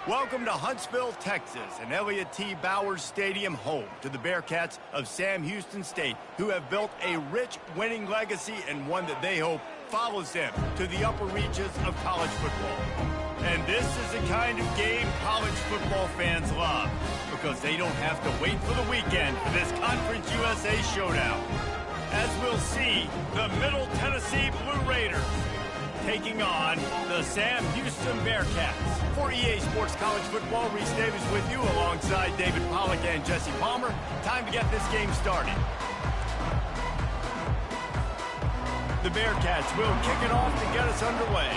Welcome to Huntsville, Texas, and Elliott T. Bowers Stadium, home to the Bearcats of Sam Houston State, who have built a rich winning legacy and one that they hope follows them to the upper reaches of college football. And this is the kind of game college football fans love, because they don't have to wait for the weekend for this Conference USA showdown. As we'll see, the Middle Tennessee Blue Raiders taking on the Sam Houston Bearcats. For EA Sports College Football, Reese Davis with you alongside David Pollack and Jesse Palmer. Time to get this game started. The Bearcats will kick it off to get us underway.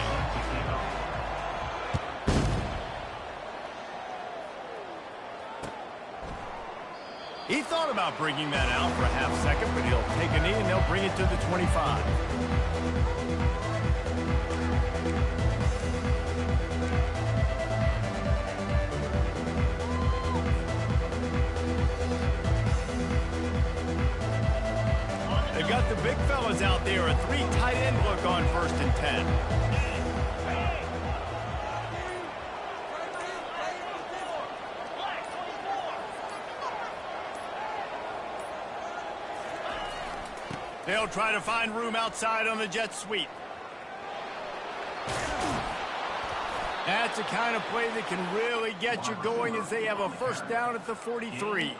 He thought about bringing that out for a half second, but he'll take a knee and they'll bring it to the 25. They've got the big fellas out there, a three tight end look on 1st and 10. They'll try to find room outside on the jet sweep. That's the kind of play that can really get you going as they have a first down at the 43.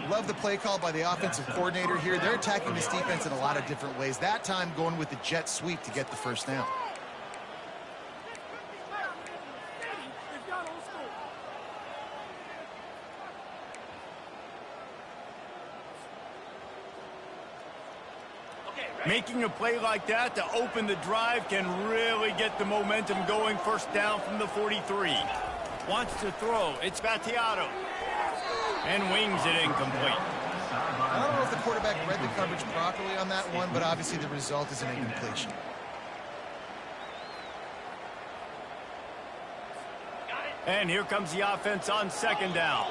Love the play call by the offensive coordinator here. They're attacking this defense in a lot of different ways. That time going with the jet sweep to get the first down. Making a play like that to open the drive can really get the momentum going. First down from the 43. Wants to throw. It's Battiato. And wings it incomplete. I don't know if the quarterback read the coverage properly on that one, but obviously the result is an incompletion. And here comes the offense on 2nd down.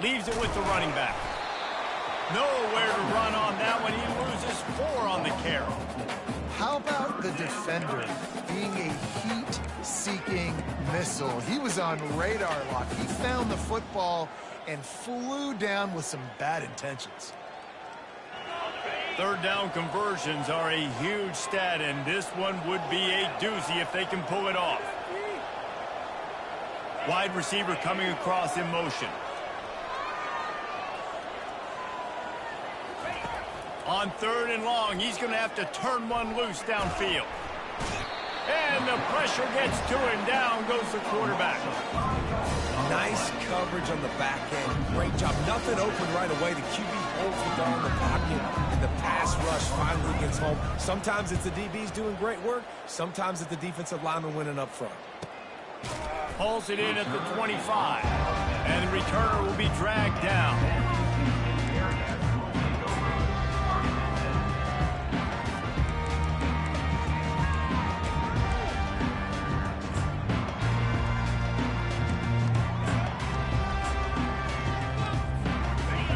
Leaves it with the running back. Nowhere to run on that one. He loses 4 on the carry. How about the defender being a heat-seeking missile? He was on radar lock. He found the football and flew down with some bad intentions. 3rd down conversions are a huge stat, and this one would be a doozy if they can pull it off. Wide receiver coming across in motion. On 3rd and long, he's going to have to turn one loose downfield. And the pressure gets to him. Down goes the quarterback. Nice coverage on the back end. Great job. Nothing open right away. The QB holds the ball in the pocket, and the pass rush finally gets home. Sometimes it's the DBs doing great work. Sometimes it's the defensive lineman winning up front. Pulls it in at the 25. And the returner will be dragged down.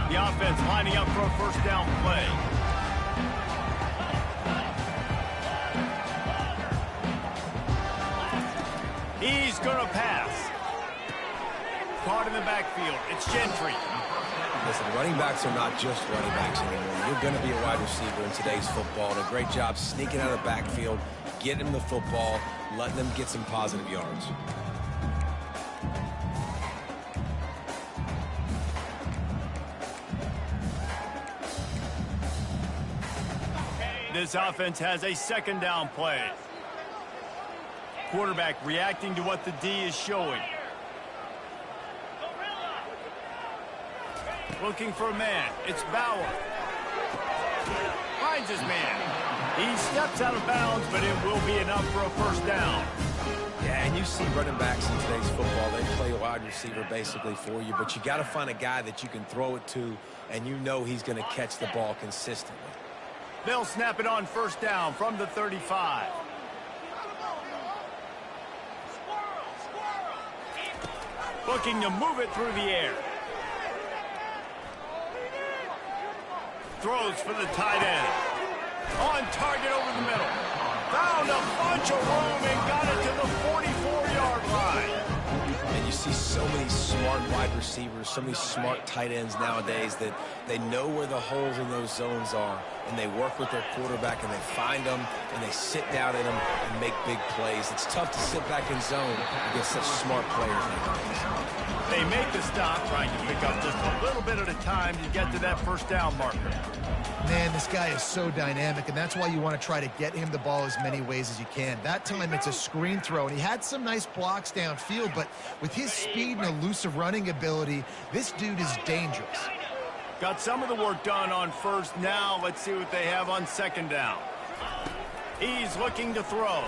The offense lining up for a first down play. He's going to pass. Caught in the backfield. It's Gentry. Listen, running backs are not just running backs anymore. You're going to be a wide receiver in today's football. And a great job sneaking out of the backfield, getting them the football, letting them get some positive yards. This offense has a 2nd down play. Quarterback reacting to what the D is showing. Looking for a man. It's Bauer. Finds his man. He steps out of bounds, but it will be enough for a first down. Yeah, and you see running backs in today's football, they play a wide receiver basically for you, but you got to find a guy that you can throw it to, and you know he's going to catch the ball consistently. They'll snap it on 1st down from the 35. Looking to move it through the air. Throws for the tight end. On target the middle. Found a bunch of room and got it to the 44-yard line. And you see so many smart wide receivers, so many smart tight ends nowadays that they know where the holes in those zones are, and they work with their quarterback, and they find them, and they sit down in them and make big plays. It's tough to sit back in zone against such smart players nowadays. They make the stop, trying to pick up just a little bit at a time to get to that first down marker. Man, this guy is so dynamic, and that's why you want to try to get him the ball as many ways as you can. That time, it's a screen throw, and he had some nice blocks downfield, but with his speed and elusive running ability, this dude is dangerous. Got some of the work done on first. Now let's see what they have on second down. He's looking to throw.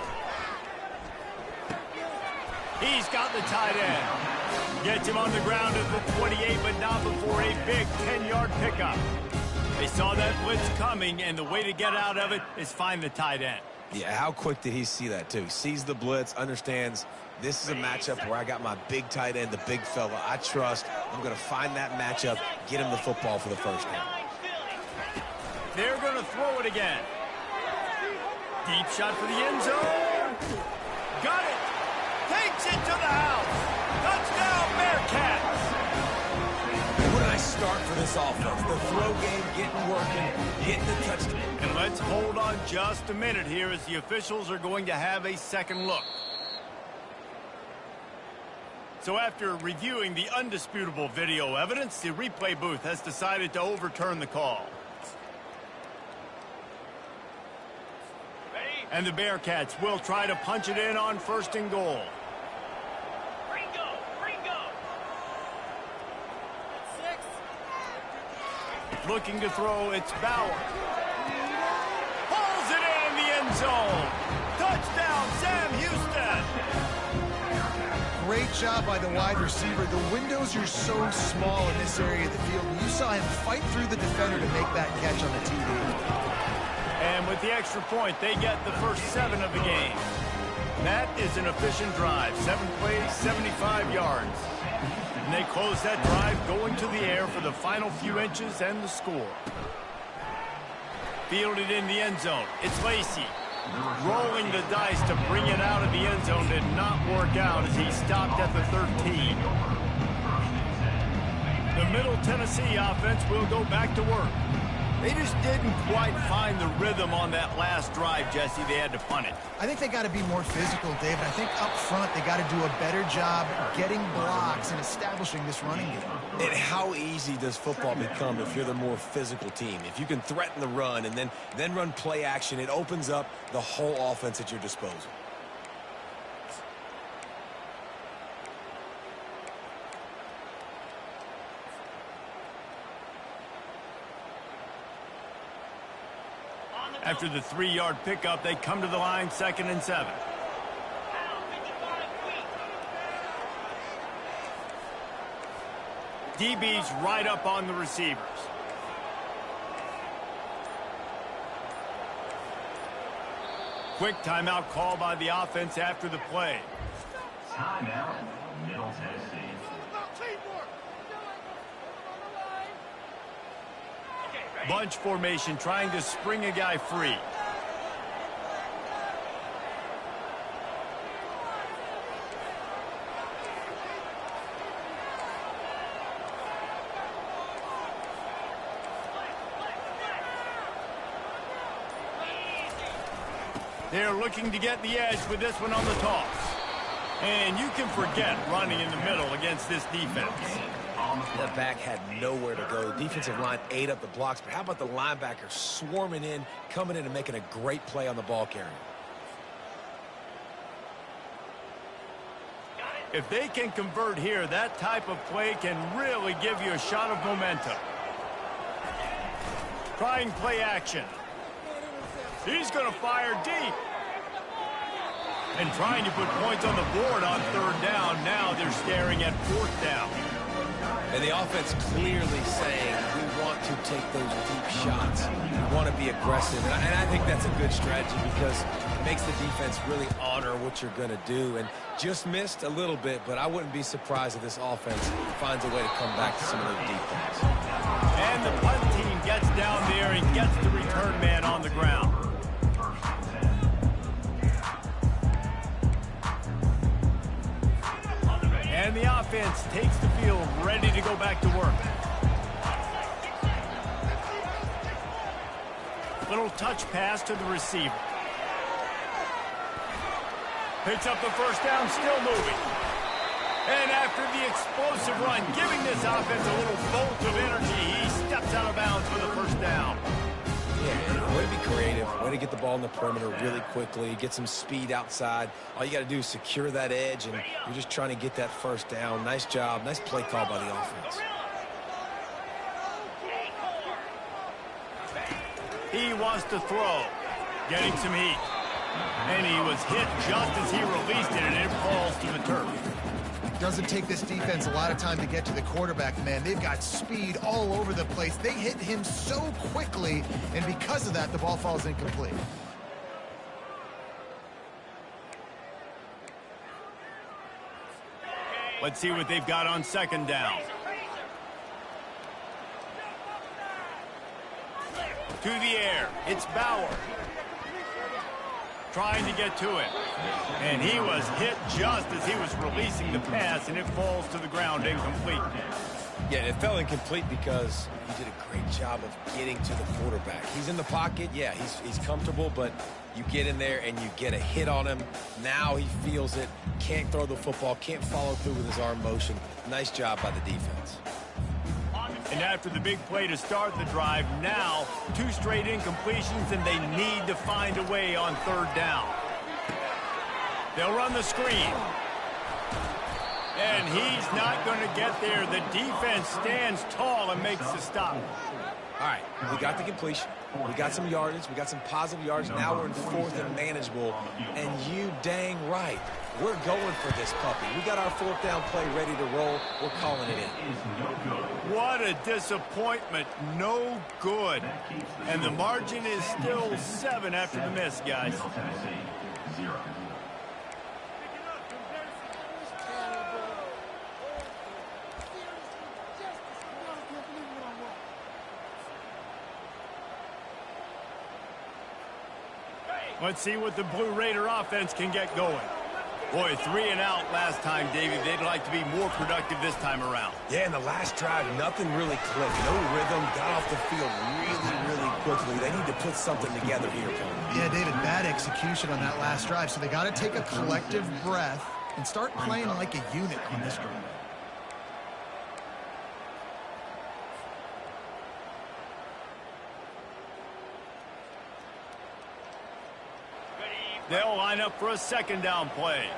He's got the tight end. Gets him on the ground at the 28, but not before a big 10-yard pickup. They saw that blitz coming, and the way to get out of it is find the tight end. Yeah, how quick did he see that, too? He sees the blitz, understands this is a matchup where I got my big tight end, the big fella I trust. I'm going to find that matchup, get him the football for the first down. They're going to throw it again. Deep shot for the end zone. Got it. Takes it to the house. Touchdown, Bearcats. What a nice start for this offense. The throw game getting working, getting the touchdown. And let's hold on just a minute here as the officials are going to have a second look. So after reviewing the undisputable video evidence, the replay booth has decided to overturn the call. And the Bearcats will try to punch it in on first and goal. Looking to throw, it's Bauer. Pulls it in the end zone. Touchdown, Sam Houston. Great job by the wide receiver. The windows are so small in this area of the field. You saw him fight through the defender to make that catch on the TV. And with the extra point, they get the first 7 of the game. That is an efficient drive. 7 plays, 75 yards. And they close that drive going to the air for the final few inches and the score. Fielded in the end zone. It's Lacey. Rolling the dice to bring it out of the end zone did not work out as he stopped at the 13. The Middle Tennessee offense will go back to work. They just didn't quite find the rhythm on that last drive, Jesse. They had to punt it. I think they got to be more physical, David. I think up front they got to do a better job getting blocks and establishing this running game. And how easy does football become if you're the more physical team? If you can threaten the run and then run play action, it opens up the whole offense at your disposal. After the 3-yard pickup, they come to the line, 2nd and 7. DB's right up on the receivers. Quick timeout call by the offense after the play. Timeout, Middle Tennessee. Bunch formation trying to spring a guy free. They're looking to get the edge with this one on the toss. And you can forget running in the middle against this defense. The back had nowhere to go. The defensive line ate up the blocks, but how about the linebacker swarming in, coming in and making a great play on the ball carrier? If they can convert here, that type of play can really give you a shot of momentum. Trying play action. He's going to fire deep. And trying to put points on the board on 3rd down. Now they're staring at 4th down. And the offense clearly saying, we want to take those deep shots. We want to be aggressive. And I think that's a good strategy because it makes the defense really honor what you're going to do. And just missed a little bit, but I wouldn't be surprised if this offense finds a way to come back to some of those deep things. And the punt team gets down there and gets the return man on the ground. offense takes the field ready to go back to work. Little touch pass to the receiver. Picks up the first down, still moving. And after the explosive run, giving this offense a little bolt of energy, he steps out of bounds for the first down. Yeah, way to be creative, way to get the ball in the perimeter really quickly, get some speed outside. All you got to do is secure that edge, and you're just trying to get that first down. Nice job, nice play call by the offense. He wants to throw, getting some heat. And he was hit just as he released it, and it falls to the turf. Doesn't take this defense a lot of time to get to the quarterback, man. They've got speed all over the place. They hit him so quickly, and because of that, the ball falls incomplete. Let's see what they've got on second down. To the air, it's Bauer. Trying to get to it. And he was hit just as he was releasing the pass, and it falls to the ground incomplete. Yeah, it fell incomplete because he did a great job of getting to the quarterback. He's in the pocket, yeah, he's comfortable, but you get in there and you get a hit on him. Now he feels it, can't throw the football, can't follow through with his arm motion. Nice job by the defense. And after the big play to start the drive, now 2 straight incompletions, and they need to find a way on third down. They'll run the screen. And he's not going to get there. The defense stands tall and makes the stop. All right, we got the completion. We got some yardage. We got some positive yards. Now we're in fourth and manageable. And you dang right. We're going for this puppy. We got our fourth down play ready to roll. We're calling it in. What a disappointment. No good. And the margin is still 7 after the miss, guys. Let's see what the Blue Raider offense can get going. Boy, 3 and out last time, David. They'd like to be more productive this time around. Yeah, in the last drive, nothing really clicked. No rhythm, got off the field really quickly. They need to put something together here, Tony. Yeah, David, bad execution on that last drive, so they got to take a collective breath and start playing like a unit on this drive. They'll line up for a second down play.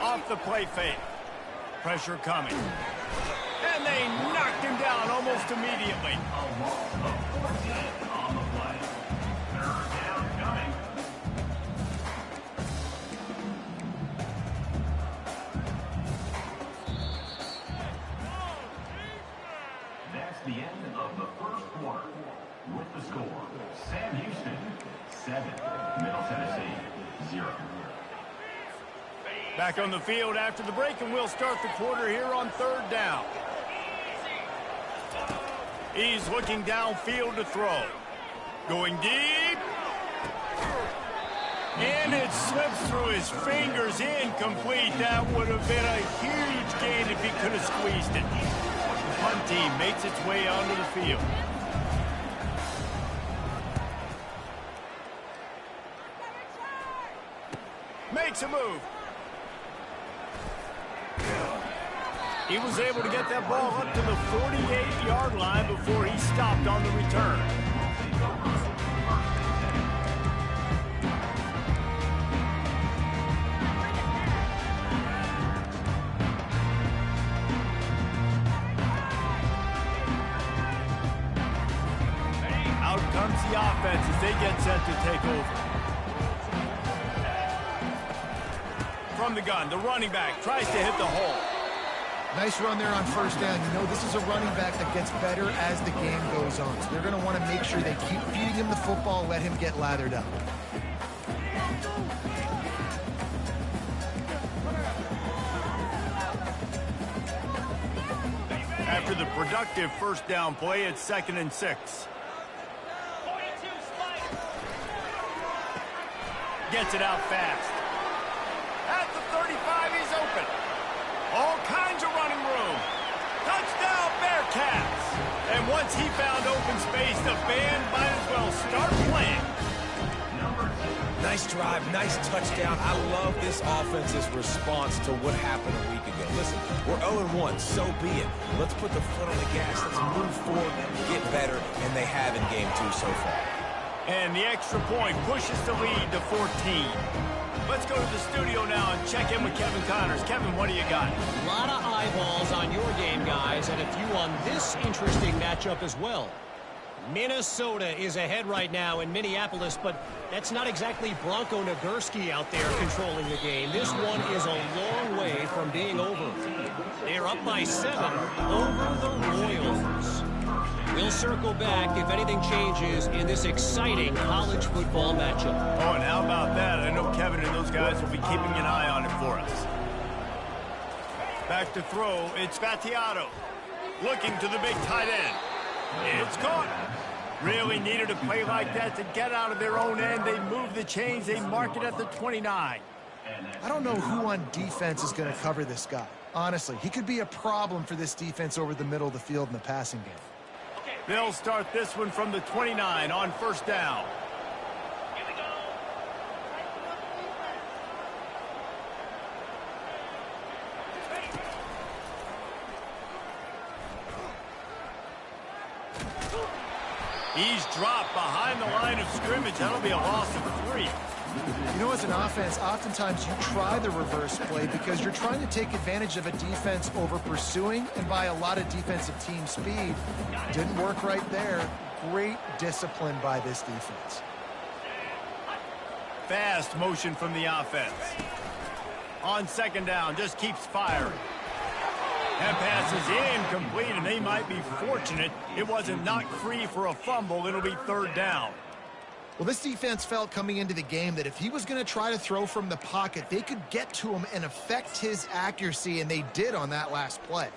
Off the play fake. Pressure coming. And they knocked him down almost immediately. The end of the first quarter with the score, Sam Houston 7, Middle Tennessee 0. Back on the field after the break, and we'll start the quarter here on third down. He's looking downfield to throw. Going deep. And it slips through his fingers, incomplete. That would have been a huge gain if he could have squeezed it. Punt team makes its way onto the field. Makes a move. He was able to get that ball up to the 48-yard line before he stopped on the return. Comes the offense as they get set to take over. From the gun, the running back tries to hit the hole. Nice run there on first down. You know, this is a running back that gets better as the game goes on. So they're going to want to make sure they keep feeding him the football, let him get lathered up. after the productive first down play, it's 2nd and 6. Gets it out fast. At the 35, he's open. All kinds of running room. Touchdown, Bearcats! And once he found open space, the band might as well start playing. Nice drive, nice touchdown. I love this offense's response to what happened a week ago. Listen, we're 0-1, so be it. Let's put the foot on the gas. Let's move forward and get better, and they have in game 2 so far. And the extra point pushes the lead to 14. Let's go to the studio now and check in with Kevin Connors. Kevin, what do you got? A lot of eyeballs on your game, guys, and a few on this interesting matchup as well. Minnesota is ahead right now in Minneapolis, but that's not exactly Bronco Nagurski out there controlling the game. This one is a long way from being over. They're up by 7 over the Royals. We'll circle back if anything changes in this exciting college football matchup. Oh, and how about that? I know Kevin and those guys will be keeping an eye on it for us. Back to throw, it's Vattiato. Looking to the big tight end. It's caught. Really needed a play like that to get out of their own end. They move the chains. They mark it at the 29. I don't know who on defense is going to cover this guy. Honestly, he could be a problem for this defense over the middle of the field in the passing game. They'll start this one from the 29 on first down. He's dropped behind the line of scrimmage. That'll be a loss of 3. You know, as an offense, oftentimes you try the reverse play because you're trying to take advantage of a defense over pursuing and by a lot of defensive team speed. Didn't work right there. Great discipline by this defense. Fast motion from the offense. On second down, just keeps firing. That pass is incomplete, and they might be fortunate it wasn't knocked free for a fumble. It'll be third down. Well, this defense felt coming into the game that if he was going to try to throw from the pocket, they could get to him and affect his accuracy, and they did on that last play.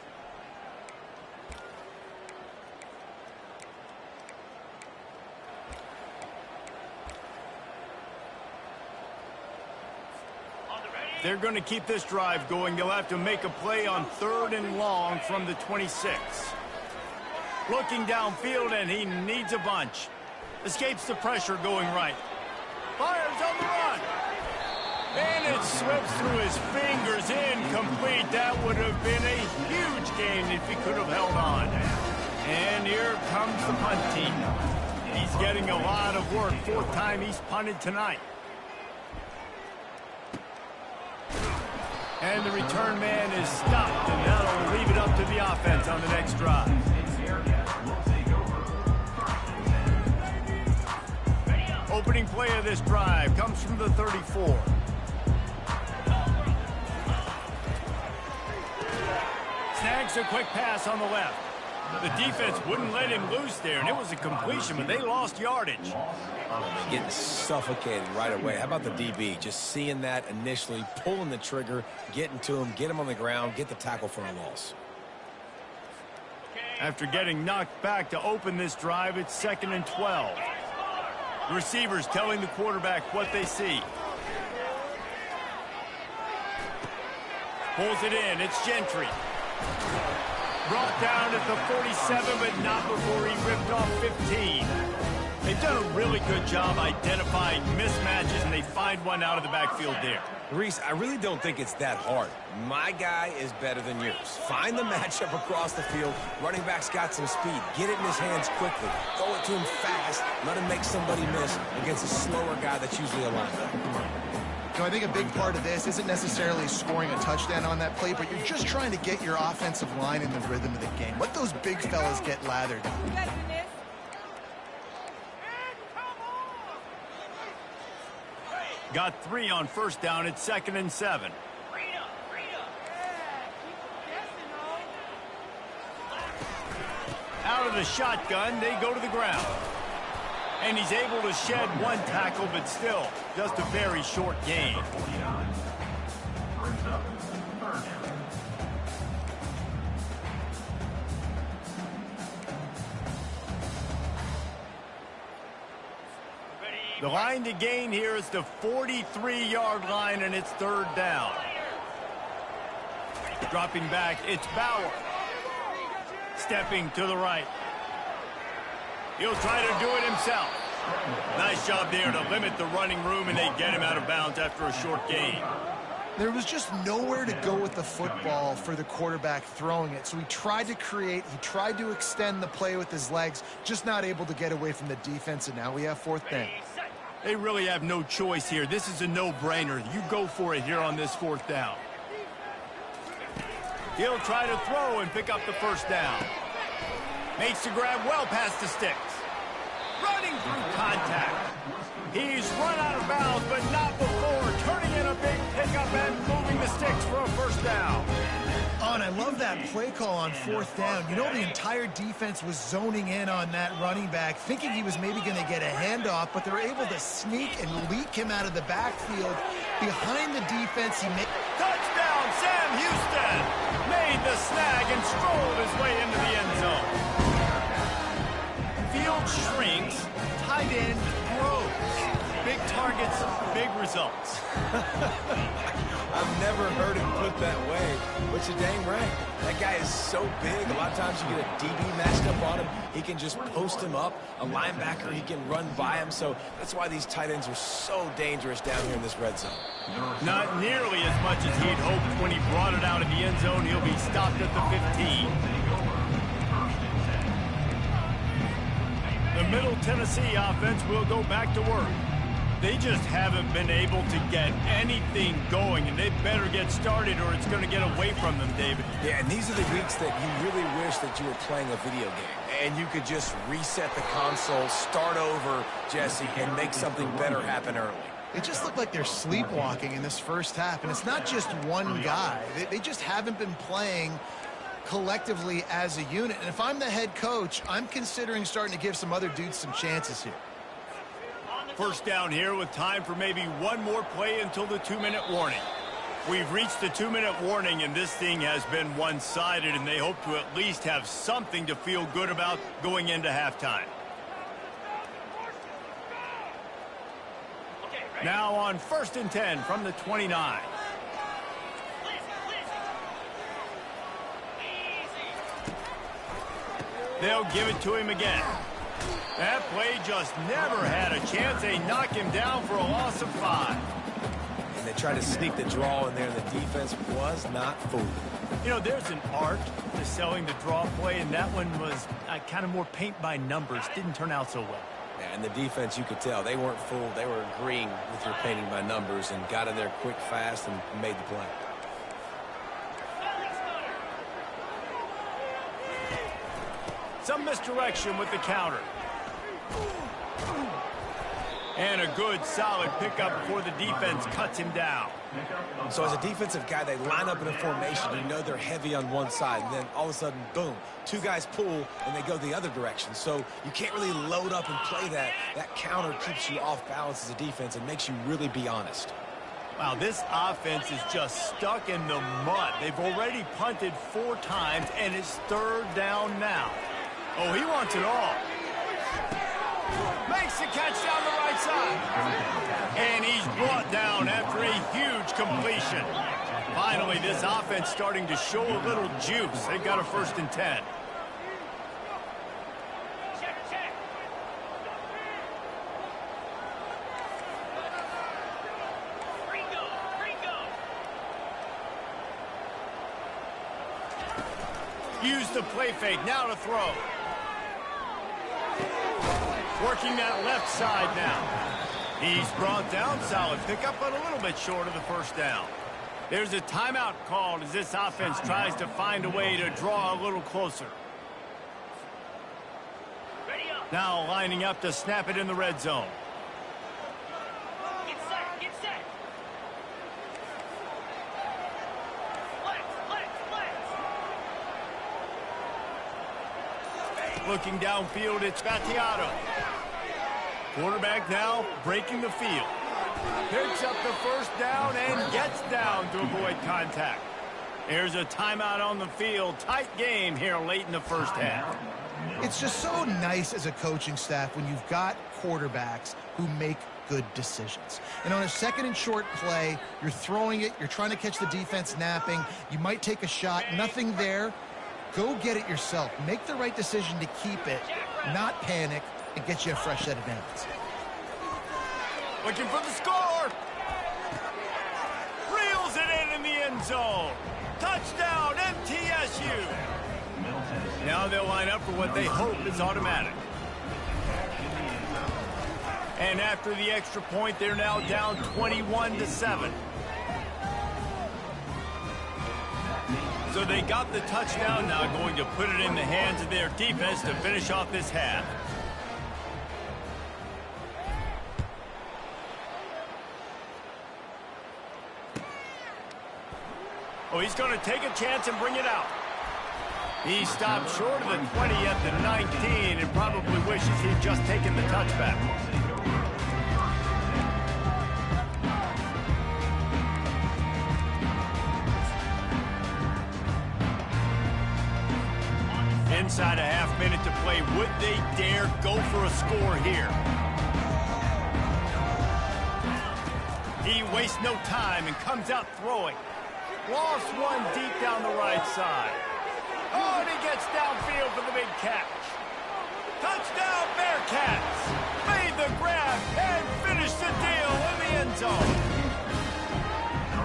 They're going to keep this drive going. They'll have to make a play on 3rd and long from the 26. Looking downfield, and he needs a bunch. Escapes the pressure going right. Fires on the run. And it slips through his fingers. Incomplete. That would have been a huge gain if he could have held on. And here comes the punt team. He's getting a lot of work. 4th time he's punted tonight. And the return man is stopped, and that'll leave it up to the offense on the next drive. Opening play of this drive comes from the 34. Snags a quick pass on the left. The defense wouldn't let him loose there, and it was a completion, but they lost yardage. Getting suffocated right away. How about the DB? Just seeing that initially, pulling the trigger, getting to him, get him on the ground, get the tackle for a loss. After getting knocked back to open this drive, it's 2nd and 12. The receivers telling the quarterback what they see. Pulls it in. It's Gentry. Brought down at the 47, but not before he ripped off 15. They've done a really good job identifying mismatches, and they find one out of the backfield there. Reese, I really don't think it's that hard. My guy is better than yours. Find the matchup across the field. Running back's got some speed. Get it in his hands quickly. Throw it to him fast. Let him make somebody miss against a slower guy that's usually a linebacker. You know, I think a big part of this isn't necessarily scoring a touchdown on that play, but you're just trying to get your offensive line in the rhythm of the game. Let those big fellas get lathered. Got 3 on first down. It's 2nd and 7. Out of the shotgun, they go to the ground. And he's able to shed 1 tackle, but still just a very short gain. The line to gain here is the 43-yard line, and it's third down. Dropping back, it's Bauer. Stepping to the right. He'll try to do it himself. Nice job there to limit the running room, and they get him out of bounds after a short gain. There was just nowhere to go with the football for the quarterback throwing it. So he tried to create, he tried to extend the play with his legs, just not able to get away from the defense, and now we have fourth down. They really have no choice here. This is a no-brainer. You go for it here on this fourth down. He'll try to throw and pick up the first down. Makes the grab well past the sticks. Running through contact. He's run out of bounds, but not before turning in a big pickup and moving the sticks for a first down. Oh, and I love that play call on fourth down. You know, the entire defense was zoning in on that running back, thinking he was maybe going to get a handoff, but they were able to sneak and leak him out of the backfield. Behind the defense, he made... Touchdown, Sam Houston! Made the snag and strolled his way into the end zone. Field shrinks, tight end grows. Big targets, big results. I've never heard it put that way, but you're dang right. That guy is so big. A lot of times you get a DB matched up on him. He can just post him up. A linebacker, he can run by him. So that's why these tight ends are so dangerous down here in this red zone. Not nearly as much as he'd hoped when he brought it out of the end zone. He'll be stopped at the 15. The Middle Tennessee offense will go back to work. They just haven't been able to get anything going, and they better get started or it's going to get away from them, David. Yeah, and these are the weeks that you really wish that you were playing a video game and you could just reset the console, start over, Jesse, and make something better happen early. It just looked like they're sleepwalking in this first half, and it's not just one guy. They just haven't been playing collectively as a unit. And if I'm the head coach, I'm considering starting to give some other dudes some chances here. First down here with time for maybe one more play until the 2-minute warning. We've reached the 2-minute warning, and this thing has been one-sided, and they hope to at least have something to feel good about going into halftime. Now on 1st and 10 from the 29. They'll give it to him again. That play just never had a chance. They knock him down for a loss of 5. And they tried to sneak the draw in there, and the defense was not fooled. You know, there's an art to selling the draw play, and that one was kind of more paint by numbers. Didn't turn out so well. Yeah, and the defense, you could tell, they weren't fooled. They were agreeing with your painting by numbers and got in there quick, fast, and made the play. Some misdirection with the counter. And a good, solid pickup before the defense cuts him down. So as a defensive guy, they line up in a formation. You know they're heavy on one side, and then all of a sudden, boom, two guys pull, and they go the other direction. So you can't really load up and play that. That counter keeps you off balance as a defense and makes you really be honest. Wow, this offense is just stuck in the mud. They've already punted 4 times, and it's 3rd down now. Oh, he wants it all. Makes the catch down the right side. And he's brought down after a huge completion. Finally, this offense starting to show a little juice. They've got a 1st and 10. Use the play fake, now to throw. Working that left side now. He's brought down, solid pickup, but a little bit short of the 1st down. There's a timeout called as this offense tries to find a way to draw a little closer. Now lining up to snap it in the red zone. Get set, get set. Looking downfield, it's Vattiato. Quarterback now breaking the field. Picks up the 1st down and gets down to avoid contact. Here's a timeout on the field. Tight game here late in the first half. It's just so nice as a coaching staff when you've got quarterbacks who make good decisions. And on a second and short play, you're throwing it, you're trying to catch the defense napping, you might take a shot, nothing there. Go get it yourself. Make the right decision to keep it, not panic, and get you a fresh set of downs. Looking for the score. Reels it in the end zone. Touchdown, MTSU. Now they'll line up for what they hope is automatic. And after the extra point, they're now down 21-7. So they got the touchdown, now going to put it in the hands of their defense to finish off this half. Oh, he's going to take a chance and bring it out. He stopped short of the 20 at the 19 and probably wishes he'd just taken the touchback. Inside a half minute to play. Would they dare go for a score here? He wastes no time and comes out throwing. Lost one deep down the right side. Oh, and he gets downfield for the big catch. Touchdown, Bearcats! Made the grab and finished the deal in the end zone.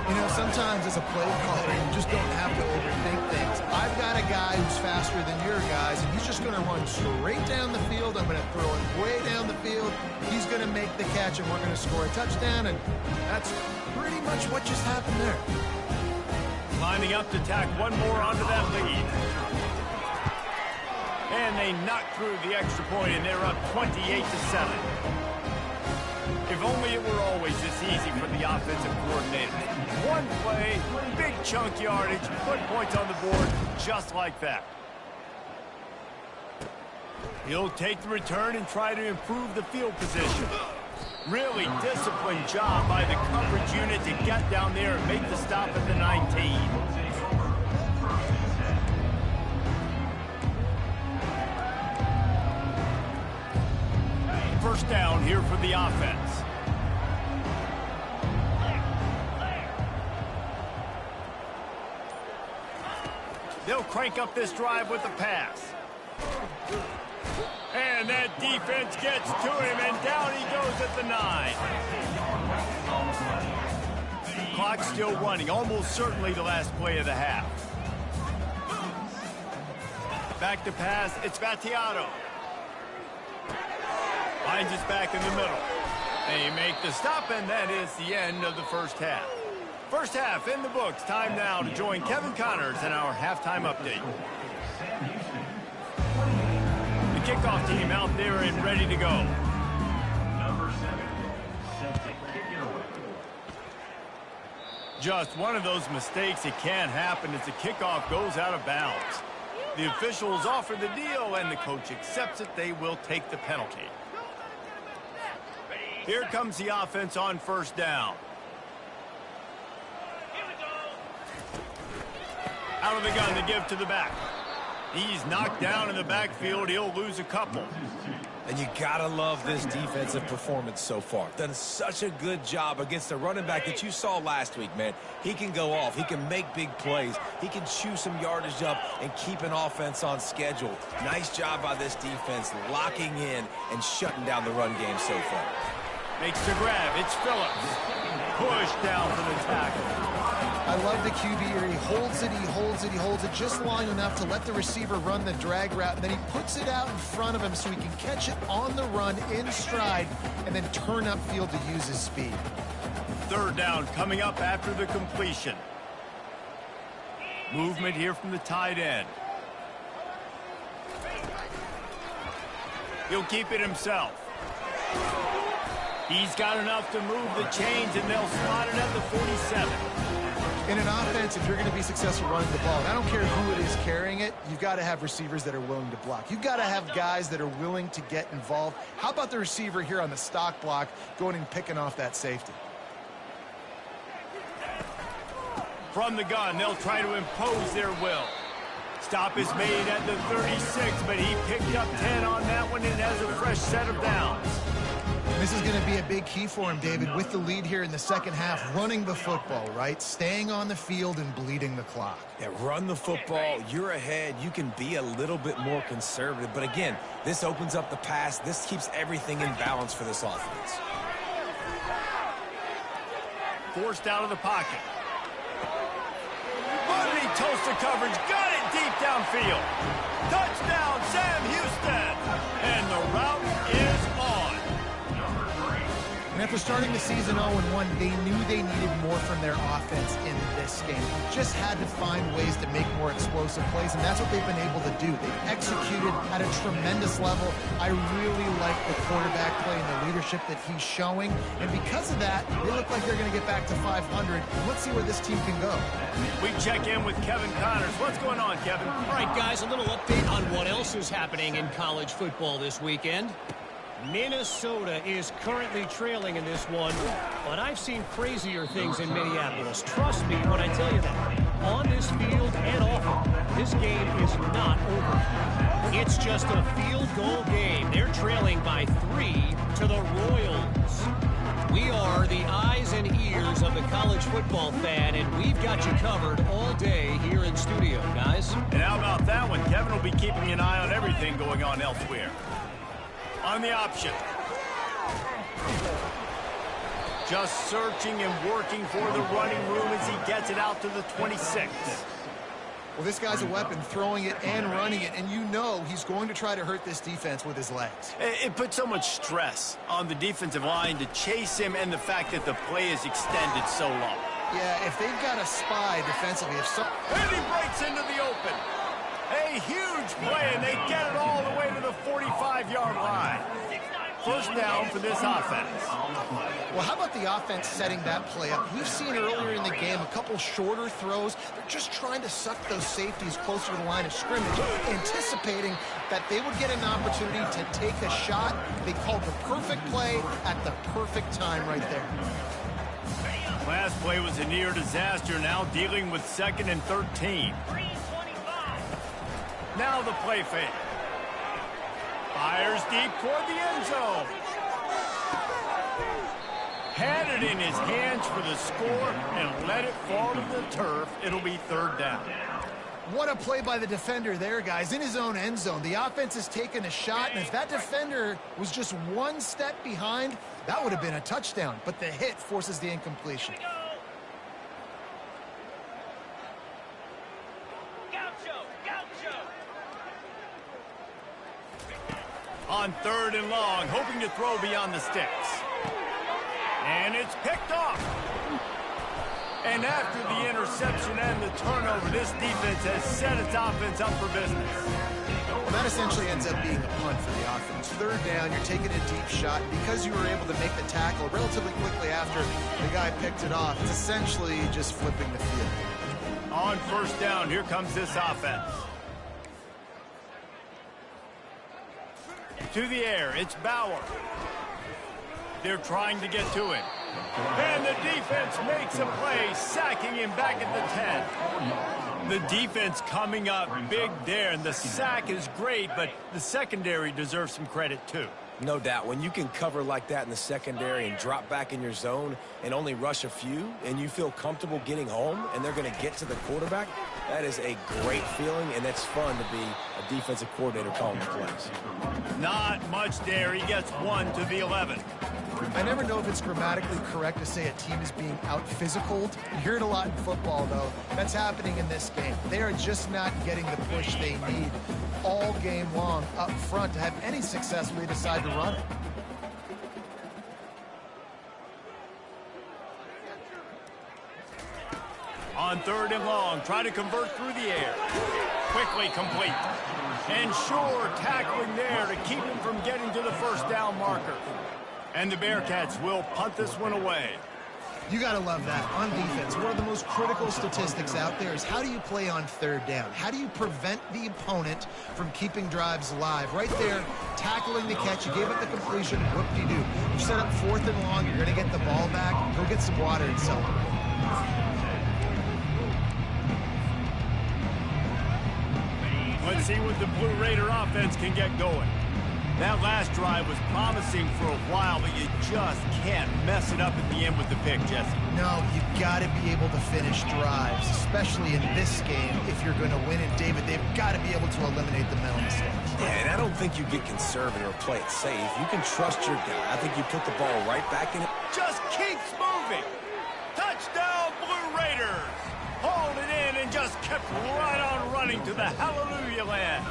You know, sometimes as a play caller, you just don't have to overthink things. I've got a guy who's faster than your guys, and he's just going to run straight down the field. I'm going to throw it way down the field. He's going to make the catch, and we're going to score a touchdown, and that's pretty much what just happened there. Lining up to tack one more onto that lead. And they knock through the extra point, and they're up 28-7. If only it were always this easy for the offensive coordinator. One play, big chunk yardage, put points on the board just like that. He'll take the return and try to improve the field position. Really disciplined job by the coverage unit to get down there and make the stop at the 19. First down here for the offense. They'll crank up this drive with the pass. And that defense gets to him, and down he goes at the 9. Clock's still running, almost certainly the last play of the half. Back to pass, it's Battiato. Finds his back in the middle. They make the stop, and that is the end of the first half. First half in the books. Time now to join Kevin Connors in our halftime update. The kickoff team out there and ready to go. Number 7, set to kick it away. Just one of those mistakes. It can't happen as the kickoff goes out of bounds. The officials offer the deal, and the coach accepts it. They will take the penalty. Here comes the offense on first down. Out of the gun to give to the back. He's knocked down in the backfield. He'll lose a couple. And you gotta love this defensive performance so far. Done such a good job against the running back that you saw last week, man. He can go off. He can make big plays. He can chew some yardage up and keep an offense on schedule. Nice job by this defense locking in and shutting down the run game so far. Makes the grab. It's Phillips. Pushed down for the tackle. I love the QB here. He holds it, he holds it, he holds it just long enough to let the receiver run the drag route, and then he puts it out in front of him so he can catch it on the run in stride and then turn upfield to use his speed. Third down coming up after the completion. Movement here from the tight end. He'll keep it himself. He's got enough to move the chains, and they'll spot it at the 47. In an offense, if you're going to be successful running the ball, and I don't care who it is carrying it, you've got to have receivers that are willing to block. You've got to have guys that are willing to get involved. How about the receiver here on the stock block going and picking off that safety? From the gun, they'll try to impose their will. Stop is made at the 36, but he picked up 10 on that one and has a fresh set of downs. This is going to be a big key for him, David, with the lead here in the second half, running the football, right? Staying on the field and bleeding the clock. Yeah, run the football. You're ahead. You can be a little bit more conservative. But again, this opens up the pass. This keeps everything in balance for this offense. Forced out of the pocket. Bundy toasted coverage. Got it deep downfield. Touchdown, Sam Houston. And the route is on. And after starting the season 0-1, they knew they needed more from their offense in this game. Just had to find ways to make more explosive plays, and that's what they've been able to do. They've executed at a tremendous level. I really like the quarterback play and the leadership that he's showing, and because of that, they look like they're going to get back to 500. Let's see where this team can go. We check in with Kevin Connors. What's going on, Kevin? All right, guys, a little update on what else is happening in college football this weekend. Minnesota is currently trailing in this one, but I've seen crazier things in Minneapolis. Trust me when I tell you that. On this field and off it, this game is not over. It's just a field goal game. They're trailing by 3 to the Royals. We are the eyes and ears of the college football fan, and we've got you covered all day here in studio, guys. And how about that one? Kevin will be keeping an eye on everything going on elsewhere. On the option. Just searching and working for the running room as he gets it out to the 26. Well, this guy's a weapon, throwing it and running it, and you know he's going to try to hurt this defense with his legs. It puts so much stress on the defensive line to chase him, and the fact that the play is extended so long. Yeah, if they've got a spy defensively, And he breaks into the open. A huge play, and they get it all the way to the 45-yard line. First down for this offense. Well, how about the offense setting that play up? We've seen earlier in the game a couple shorter throws. They're just trying to suck those safeties closer to the line of scrimmage, anticipating that they would get an opportunity to take a shot. They called the perfect play at the perfect time right there. Last play was a near disaster, now dealing with 2nd and 13. Now the play fake. Fires deep toward the end zone. Had it in his hands for the score and let it fall to the turf. It'll be 3rd down. What a play by the defender there, guys, in his own end zone. The offense has taken a shot, and if that defender was just one step behind, that would have been a touchdown. But the hit forces the incompletion. On 3rd and long, hoping to throw beyond the sticks. And it's picked off. And after the interception and the turnover, this defense has set its offense up for business. Well, that essentially ends up being a punt for the offense. 3rd down, you're taking a deep shot. And because you were able to make the tackle relatively quickly after the guy picked it off, it's essentially just flipping the field. On 1st down, here comes this offense. To the air, it's Bauer. They're trying to get to him. And the defense makes a play, sacking him back at the 10. The defense coming up big there, and the sack is great, but the secondary deserves some credit too. No doubt. When you can cover like that in the secondary and drop back in your zone and only rush a few, and you feel comfortable getting home and they're going to get to the quarterback, that is a great feeling, and that's fun to be a defensive coordinator calling the plays. Not much there. He gets 1 to the 11. I never know if it's grammatically correct to say a team is being out-physicaled. You hear it a lot in football, though. That's happening in this game. They are just not getting the push they need all game long up front to have any success when they decide to run it. On 3rd and long, try to convert through the air. Quickly complete. And sure tackling there to keep him from getting to the 1st down marker. And the Bearcats will punt this one away. You got to love that. On defense, one of the most critical statistics out there is how do you play on 3rd down? How do you prevent the opponent from keeping drives alive? Right there, tackling the catch. You gave up the completion. Whoop-de-doo. You set up 4th and long. You're going to get the ball back. Go get some water and celebrate. see what the Blue Raider offense can get going. That last drive was promising for a while, but you just can't mess it up at the end with the pick, Jesse. No, you've got to be able to finish drives, especially in this game if you're going to win it, David. They've got to be able to eliminate the mental mistakes. Yeah, and I don't think you get conservative or play it safe. You can trust your guy. I think you put the ball right back in it. Just keeps moving. Touchdown, Blue Raiders. Hauled it in and just kept right on running to the hallelujah land.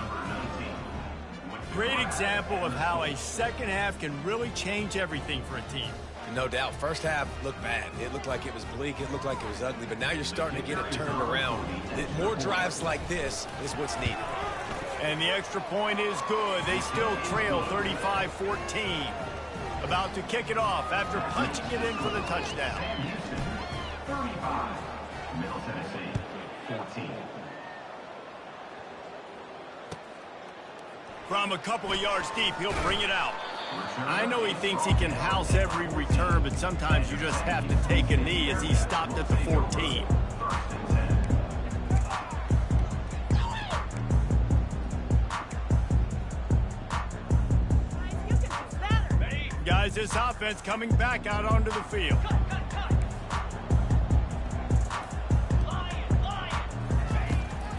Great example of how a second half can really change everything for a team. No doubt. First half looked bad. It looked like it was bleak. It looked like it was ugly. But now you're starting to get it turned around. More drives like this is what's needed. And the extra point is good. They still trail 35-14. About to kick it off after punching it in for the touchdown. 35. Middle Tennessee, 14. From a couple of yards deep, he'll bring it out. I know he thinks he can house every return, but sometimes you just have to take a knee as he stopped at the 14. Guys, this offense coming back out onto the field.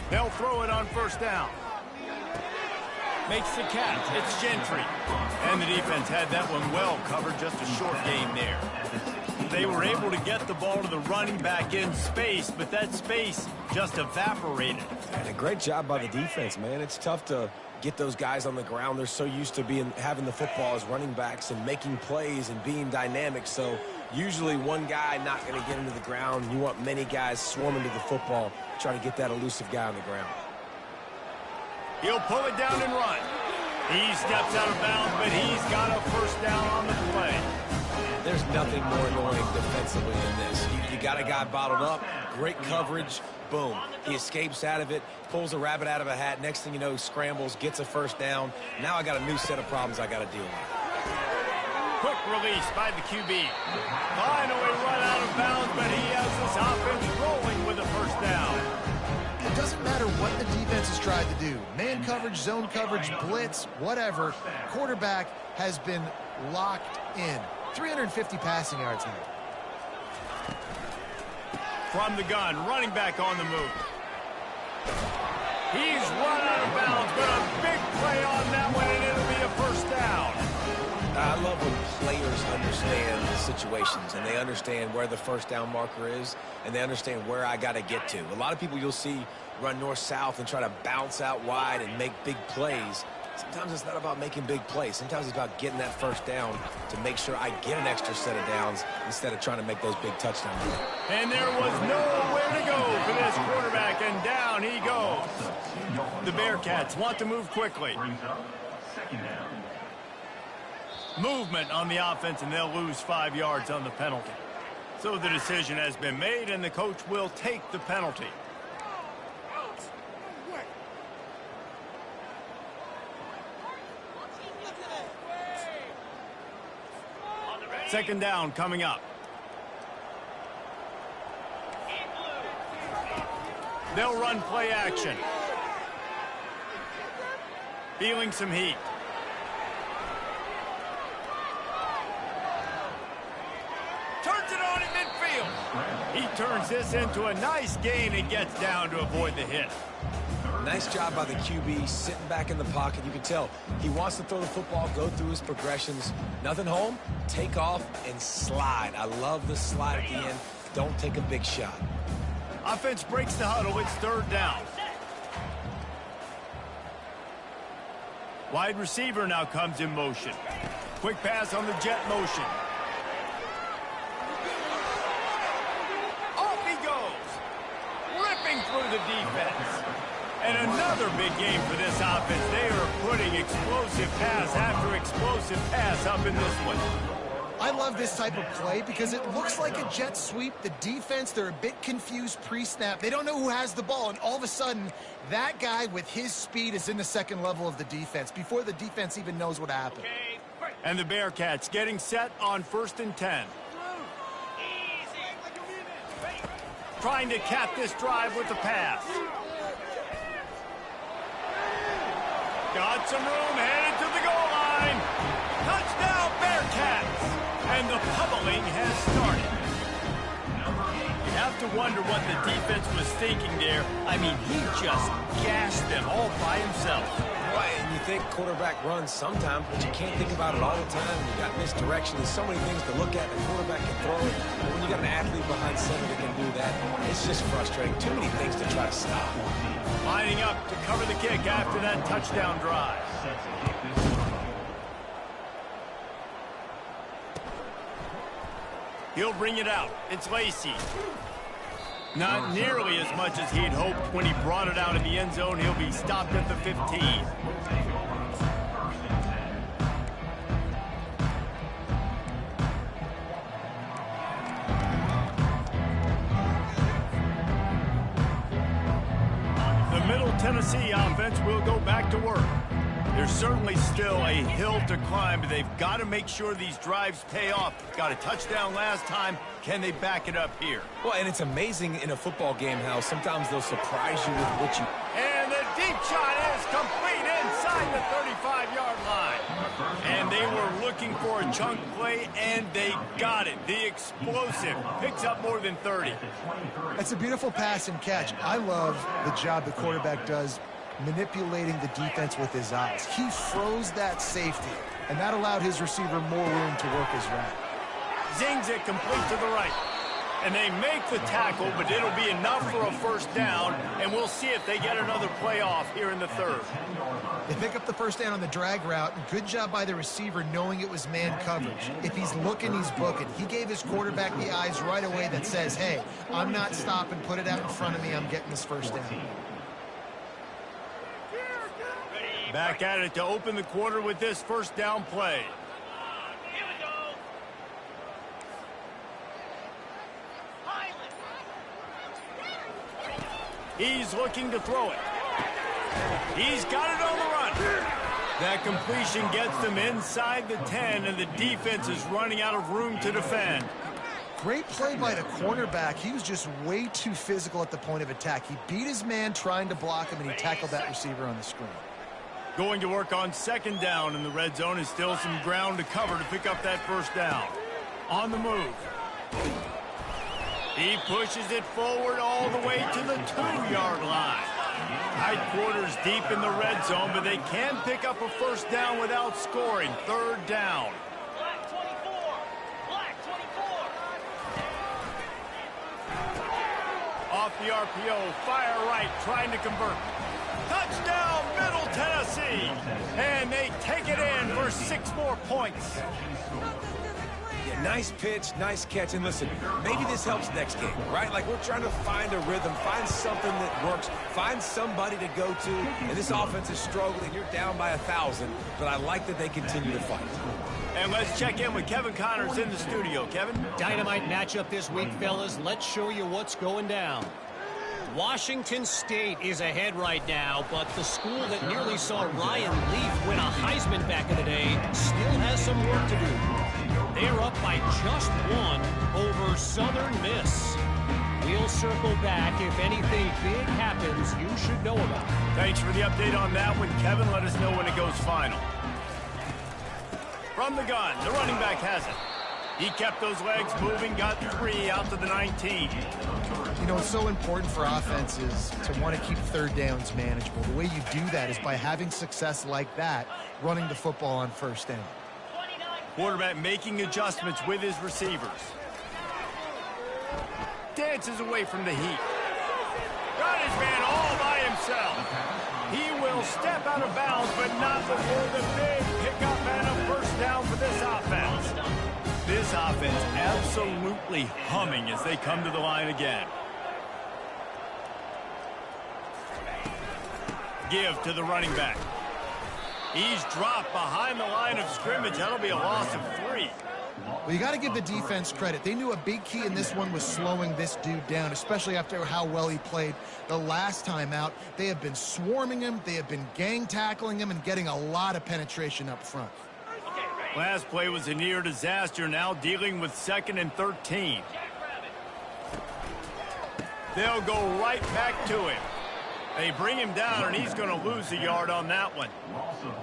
They'll throw it on first down. Makes the catch. It's Gentry. And the defense had that one well covered. Just a short game there. They were able to get the ball to the running back in space, but that space just evaporated. And a great job by the defense, man. It's tough to get those guys on the ground. They're so used to having the football as running backs and making plays and being dynamic. So usually one guy not going to get into the ground. You want many guys swarming to the football, trying to get that elusive guy on the ground. He'll pull it down and run. He steps out of bounds, but he's got a first down on the play. There's nothing more annoying defensively than this. You got a guy bottled up, great coverage, boom. He escapes out of it, pulls a rabbit out of a hat. Next thing you know, scrambles, gets a first down. Now I got a new set of problems I got to deal with. Quick release by the QB. Finally run out of bounds, but he has this offense rolling with a first down. It doesn't matter what the defense has tried to do. Man coverage, zone coverage, blitz, whatever. Quarterback has been locked in. 350 passing yards now. From the gun, running back on the move. He's run out of bounds, but a big play on that one, and it'll be a first down. I love when players understand the situations and they understand where the first down marker is and they understand where I got to get to. A lot of people you'll see run north-south and try to bounce out wide and make big plays. Sometimes it's not about making big plays. Sometimes it's about getting that first down to make sure I get an extra set of downs instead of trying to make those big touchdowns. And there was nowhere to go for this quarterback, and down he goes. The Bearcats want to move quickly. Second down. Movement on the offense, and they'll lose 5 yards on the penalty. So the decision has been made, and the coach will take the penalty. Second down coming up. They'll run play action. Feeling some heat. Turns it on in midfield. He turns this into a nice gain and gets down to avoid the hit. Nice job by the QB sitting back in the pocket. You can tell he wants to throw the football, go through his progressions. Nothing home, take off and slide. I love the slide at the end. Don't take a big shot. Offense breaks the huddle. It's third down. Wide receiver now comes in motion. Quick pass on the jet motion. Off he goes. Ripping through the defense. And another big game for this offense. They are putting explosive pass after explosive pass up in this one. I love this type of play because it looks like a jet sweep. The defense, they're a bit confused pre-snap. They don't know who has the ball, and all of a sudden, that guy with his speed is in the second level of the defense before the defense even knows what happened. And the Bearcats getting set on 1st and 10. Trying to cap this drive with the pass. Got some room, headed to the goal line. Touchdown, Bearcats! And the pummeling has started. You have to wonder what the defense was thinking there. I mean, he just gassed them all by himself. Right, and you think quarterback runs sometimes, but you can't think about it all the time. You got misdirection. There's so many things to look at. The quarterback can throw it. But when you got an athlete behind center that can do that, it's just frustrating. Too many things to try to stop. Lining up to cover the kick after that touchdown drive. He'll bring it out. It's Lacey. Not nearly as much as he'd hoped when he brought it out in the end zone. He'll be stopped at the 15. The Middle Tennessee offense will go back to work. There's certainly still a hill to climb, but they've got to make sure these drives pay off. Got a touchdown last time. Can they back it up here? Well, and it's amazing in a football game how sometimes they'll surprise you with what you... And the deep shot is complete inside the 35-yard line. And they were looking for a chunk play, and they got it. The explosive picks up more than 30. That's a beautiful pass and catch. I love the job the quarterback does manipulating the defense with his eyes. He froze that safety, and that allowed his receiver more room to work his route. Zings it complete to the right. And they make the tackle, but it'll be enough for a first down, and we'll see if they get another play off here in the third. They pick up the first down on the drag route. Good job by the receiver knowing it was man coverage. If he's looking, he's booking. He gave his quarterback the eyes right away that says, hey, I'm not stopping, put it out in front of me, I'm getting this first down. Back at it to open the quarter with this first down play. He's looking to throw it. He's got it on the run. That completion gets them inside the 10, and the defense is running out of room to defend. Great play by the cornerback. He was just way too physical at the point of attack. He beat his man trying to block him, and he tackled that receiver on the screen. Going to work on second down in the red zone is still some ground to cover to pick up that first down. On the move. He pushes it forward all the way to the 2-yard line. Tight quarters deep in the red zone, but they can pick up a first down without scoring. Third down. Black 24. Black 24. Off the RPO, fire right, trying to convert. Touchdown, Middle Tennessee. And they take it in for 6 more points. Yeah, nice pitch, nice catch. And listen, maybe this helps next game, right? Like we're trying to find a rhythm, find something that works, find somebody to go to. And this offense is struggling. You're down by 1,000, but I like that they continue to fight. And let's check in with Kevin Connors in the studio. Kevin? Dynamite matchup this week, fellas. Let's show you what's going down. Washington State is ahead right now, but the school that nearly saw Ryan Leaf win a Heisman back in the day still has some work to do. They're up by just 1 over Southern Miss. We'll circle back if anything big happens you should know about. Thanks for the update on that one, Kevin. Let us know when it goes final. From the gun, the running back has it. He kept those legs moving, got 3 out to the 19. You know, it's so important for offenses to want to keep third downs manageable. The way you do that is by having success like that, running the football on first down. Quarterback making adjustments with his receivers. Dances away from the heat. Got his man all by himself. He will step out of bounds, but not before the big pickup and a first down for this offense. This offense absolutely humming as they come to the line again. Give to the running back. He's dropped behind the line of scrimmage. That'll be a loss of 3. Well, you got to give the defense credit. They knew a big key in this one was slowing this dude down, especially after how well he played the last time out. They have been swarming him. They have been gang tackling him and getting a lot of penetration up front. Last play was a near disaster, now dealing with 2nd and 13. They'll go right back to him. They bring him down, and he's going to lose a yard on that one.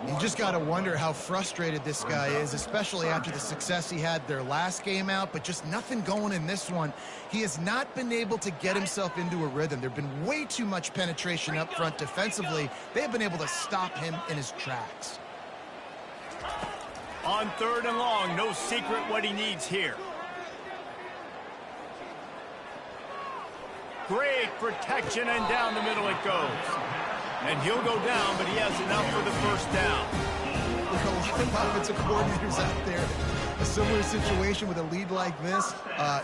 You just got to wonder how frustrated this guy is, especially after the success he had their last game out, but just nothing going in this one. He has not been able to get himself into a rhythm. There have been way too much penetration up front defensively. They have been able to stop him in his tracks. On 3rd and long, no secret what he needs here. Great protection, and down the middle it goes. And he'll go down, but he has enough for the first down. There are a lot of offensive coordinators out there. A similar situation with a lead like this,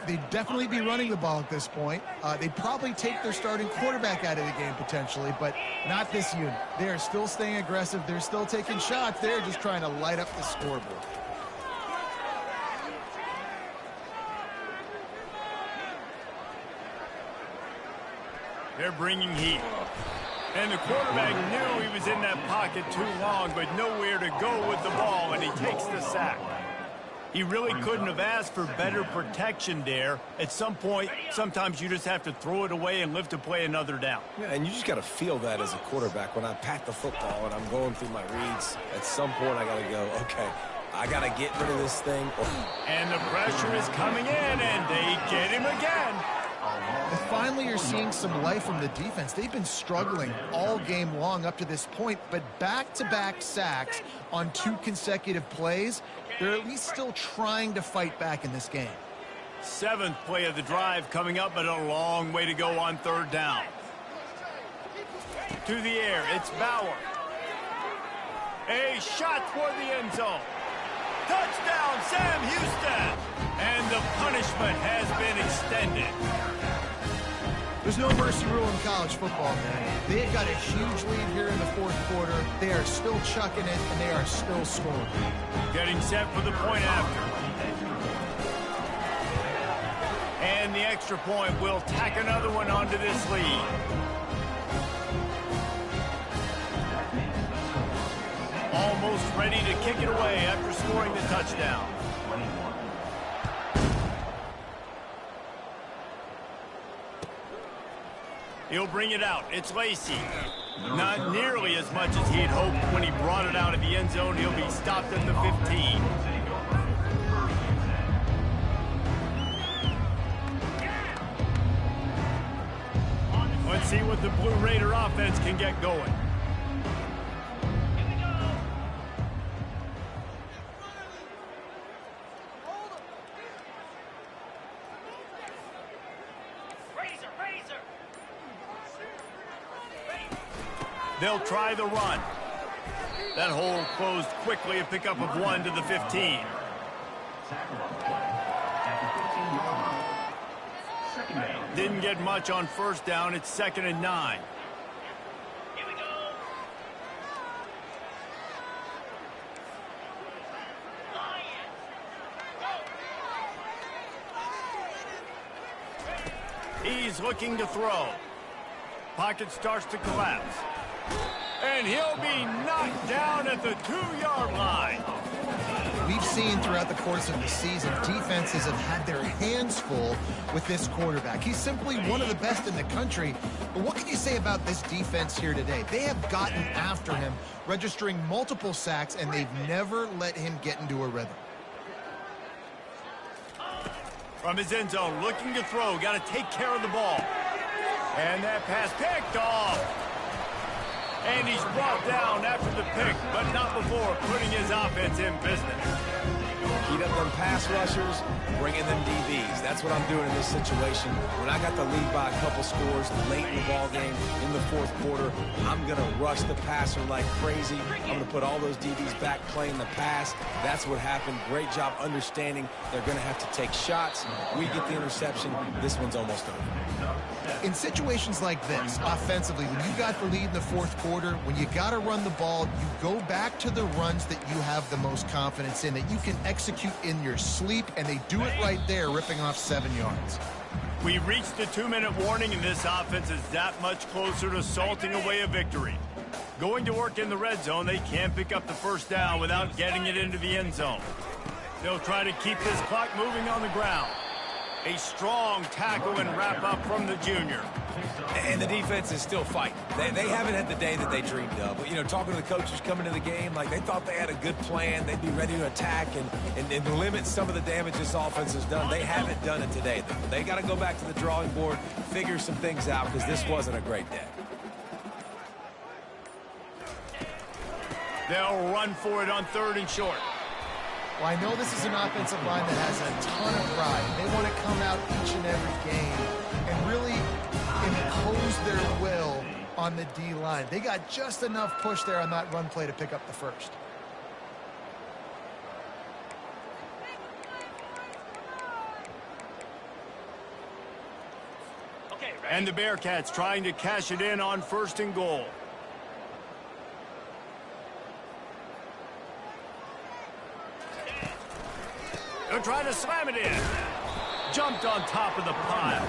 they'd definitely be running the ball at this point. They'd probably take their starting quarterback out of the game potentially, but not this unit. They are still staying aggressive. They're still taking shots. They're just trying to light up the scoreboard. They're bringing heat. And the quarterback knew he was in that pocket too long, but nowhere to go with the ball, and he takes the sack. He really couldn't have asked for better protection there. At some point, sometimes you just have to throw it away and live to play another down. Yeah, and you just got to feel that as a quarterback. When I pat the football and I'm going through my reads, at some point I got to go, okay, I got to get rid of this thing. And the pressure is coming in, and they get him again. And finally, you're seeing some life from the defense. They've been struggling all game long up to this point, but back-to-back sacks on 2 consecutive plays, they're at least still trying to fight back in this game. 7th play of the drive coming up, but a long way to go on 3rd down. To the air, it's Bauer. A shot toward the end zone. Touchdown, Sam Houston! And the punishment has been extended. There's no mercy rule in college football, man. They've got a huge lead here in the 4th quarter. They are still chucking it, and they are still scoring. Getting set for the point after. And the extra point will tack another one onto this lead. Almost ready to kick it away after scoring the touchdown. He'll bring it out. It's Lacey. Not nearly as much as he had hoped when he brought it out of the end zone. He'll be stopped at the 15. Let's see what the Blue Raider offense can get going. They'll try the run. That hole closed quickly, a pickup of 1 to the 15. Didn't get much on 1st down. It's 2nd and 9. Here we go. He's looking to throw. Pocket starts to collapse. And he'll be knocked down at the 2-yard line. We've seen throughout the course of the season, defenses have had their hands full with this quarterback. He's simply one of the best in the country. But what can you say about this defense here today? They have gotten after him, registering multiple sacks, and they've never let him get into a rhythm. From his end zone, looking to throw. Got to take care of the ball. And that pass picked off. And he's brought down after the pick, but not before putting his offense in business. Heat up them pass rushers, bring in them DBs. That's what I'm doing in this situation. When I got the lead by a couple scores late in the ball game in the 4th quarter, I'm going to rush the passer like crazy. I'm going to put all those DBs back playing the pass. That's what happened. Great job understanding they're going to have to take shots. We get the interception. This one's almost over. In situations like this, offensively, when you got the lead in the 4th quarter, when you got to run the ball, you go back to the runs that you have the most confidence in, that you can execute in your sleep, and they do it right there, ripping off 7 yards. We reached the 2-minute warning, and this offense is that much closer to salting away a victory. Going to work in the red zone, they can't pick up the 1st down without getting it into the end zone. They'll try to keep this clock moving on the ground. A strong tackle and wrap up from the junior. And the defense is still fighting. They haven't had the day that they dreamed of. But, you know, talking to the coaches coming to the game, like they thought they had a good plan. They'd be ready to attack and limit some of the damage this offense has done. They haven't done it today, though. They got to go back to the drawing board, figure some things out, because this wasn't a great day. They'll run for it on 3rd and short. Well, I know this is an offensive line that has a ton of pride. They want to come out each and every game and really impose their will on the D-line. They got just enough push there on that run play to pick up the first. Okay, ready? And the Bearcats trying to cash it in on 1st and goal. They're trying to slam it in. Jumped on top of the pile.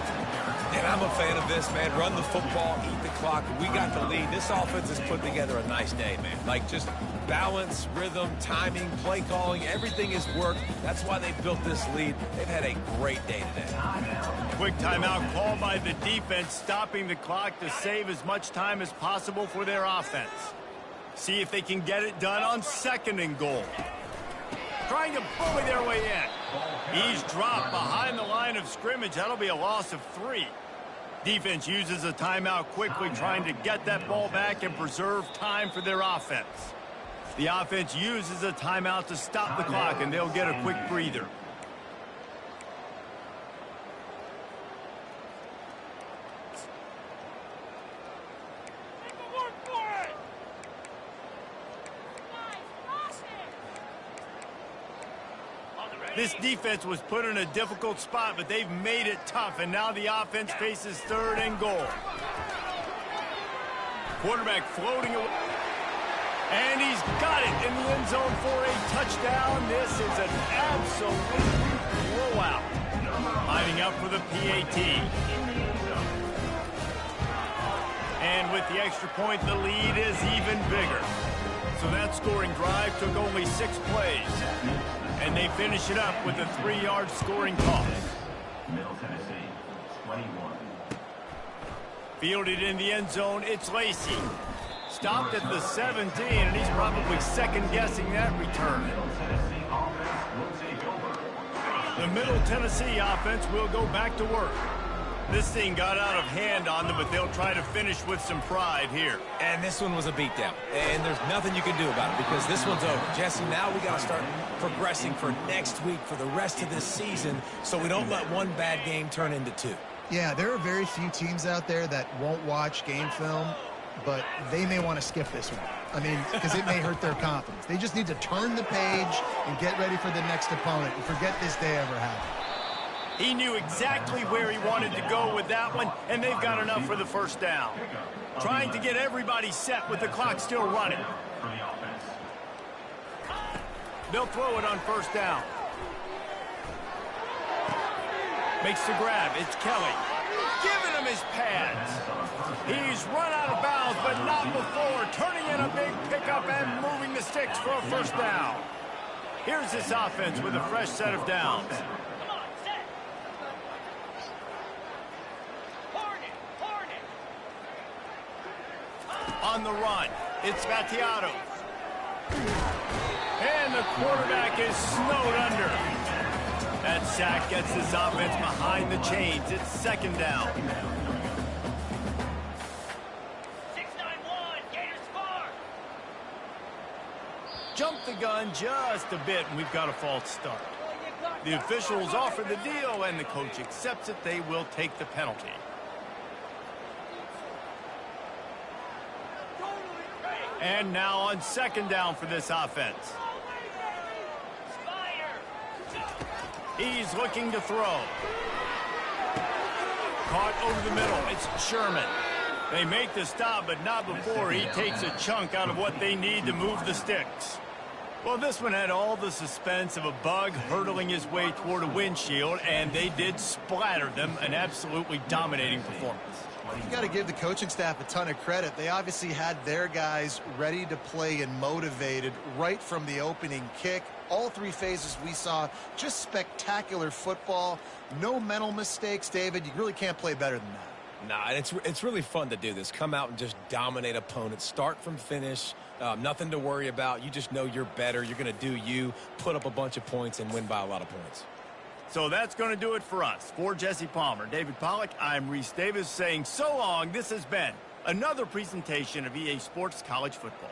And I'm a fan of this, man. Run the football, eat the clock. We got the lead. This offense has put together a nice day, man. Like just balance, rhythm, timing, play calling, everything has worked. That's why they built this lead. They've had a great day today. Quick timeout called by the defense, stopping the clock to save as much time as possible for their offense. See if they can get it done on 2nd and goal. Trying to bully their way in. He's dropped behind the line of scrimmage. That'll be a loss of 3. Defense uses a timeout quickly, trying to get that ball back and preserve time for their offense. The offense uses a timeout to stop the clock, and they'll get a quick breather. This defense was put in a difficult spot, but they've made it tough, and now the offense faces 3rd and goal. Quarterback floating away, and he's got it in the end zone for a touchdown. This is an absolute blowout. Lining up for the PAT. And with the extra point, the lead is even bigger. So that scoring drive took only 6 plays. And they finish it up with a 3-yard scoring toss. Middle Tennessee, 21. Fielded in the end zone, it's Lacey. Stopped at the 17, and he's probably second-guessing that return. The Middle Tennessee offense will go back to work. This thing got out of hand on them, but they'll try to finish with some pride here. And this one was a beatdown. And there's nothing you can do about it because this one's over. Jesse, now we got to start progressing for next week, for the rest of this season, so we don't let one bad game turn into 2. Yeah, there are very few teams out there that won't watch game film, but they may want to skip this one. I mean, because it may hurt their confidence. They just need to turn the page and get ready for the next opponent and forget this day ever happened. He knew exactly where he wanted to go with that one, and they've got enough for the first down. Trying to get everybody set with the clock still running. They'll throw it on 1st down. Makes the grab. It's Kelly. Giving him his pads. He's run out of bounds, but not before. Turning in a big pickup and moving the sticks for a 1st down. Here's this offense with a fresh set of downs. On the run, it's Vattiato. And the quarterback is snowed under. That sack gets this offense behind the chains. It's 2nd down. 6-9-1, Gators score. Jumped the gun just a bit, and we've got a false start. The officials offer the deal, and the coach accepts it. They will take the penalty. And now on 2nd down for this offense. He's looking to throw. Caught over the middle. It's Sherman. They make the stop, but not before he takes a chunk out of what they need to move the sticks. Well, this one had all the suspense of a bug hurtling his way toward a windshield, and they did splatter them. An absolutely dominating performance. You got to give the coaching staff a ton of credit. They obviously had their guys ready to play and motivated right from the opening kick. All three phases we saw, just spectacular football. No mental mistakes, David. You really can't play better than that. Nah, it's really fun to do this. Come out and just dominate opponents. Start from finish. Nothing to worry about. You just know you're better. You're going to do you, put up a bunch of points, and win by a lot of points. So that's going to do it for us. For Jesse Palmer, David Pollack, I'm Reese Davis saying so long. This has been another presentation of EA Sports College Football.